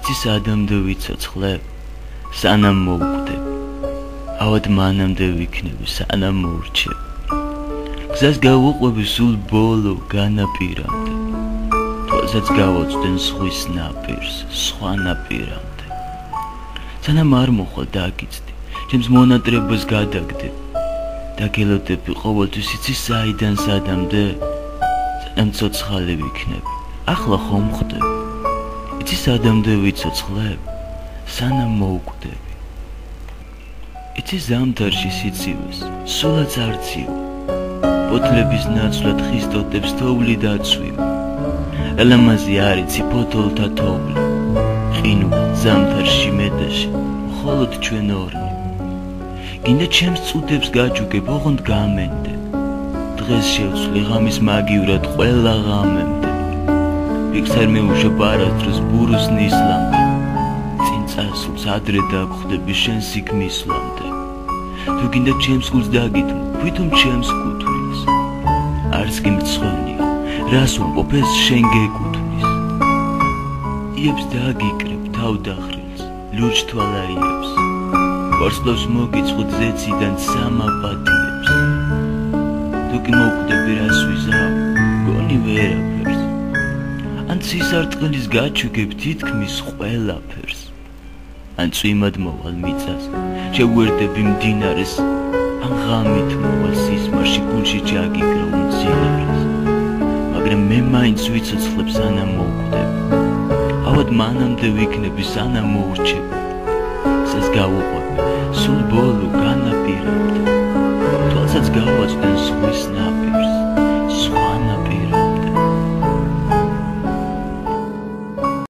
იცი სადამდე ვიცოცხლებ, სანამ მოვკვდებ, ავად მანამდე ვიქნები, სანამ მოვრჩებ. გზას გავუყვები სულ ბოლო განაპირამდე, თვალსაც გავაწვდენ ზღვის ნაპირს, სხვა ნაპირამდე. სანამ არ მოხვალ დაგიცდი, ჩემს მონატრებას გადაგდებ, დაგელოდები ყოველთვის იცი საიდან სადამდე, სანამ ცოცხალი ვიქნები, ახლა ხომ ხვდები. იცი სადამდე ვიცოცხლებ, სანამ მოვკვდები. იცი ზამთარში სიცივეს, სულაც არცივა, ფოთლების ნაცვლად ხის ტოტებს თოვლი დაცვივა. ელამაზი არ იცი ფოთოლთა თოვლი, ყინვა ზამთარში მეტაში, მხოლოდ ჩვენ ორნი. გინდა ჩემს წუთებს გაჯუგებ, ოღონდ გამენდე, დღეს შევცვლი ღამის მაგივრად ყველა ღამემდე. ფიქს არ მეუშვებ არასდროს ბურუს ნისლამდე, წინ წასულს ადრე დაგხვდები შენ სიგ მისვლამდე. თუ გინდა ჩემს გულს დაგითმო, ვითომ ჩემს კუთვნის, არც კი მწვენია, რას ვამბობ ეს შენ გეკუთვნის. იებს დაგიკრებ თავდახრილს, ლურჯ თვალაიებს, ვარსკვლავს მოგიწყოთ ზეციდან სამაპატიებს. თუ კი მოვკვდები რას ვიზავ, გონი ვერაფერს, ან ცისარტყელის გაჩუგებ თითქმის ყველაფერს. ან წვიმად მოვალ მიწას, შევუერთები მდინარეს, ან ღამით მოვალ სისმარში გულში ჯაგიკრა უმძინარეს. მაგრამ მე მაინც ვიცოცხლებ სანამ მოვკვდებ, ავად მანამდე ვიქნები სანამ მოვრჩებ. გზას გავუყვები სულ ბოლო განაპირამდე, თვალსაც გავაწვდენ ზღვის ნაპირს.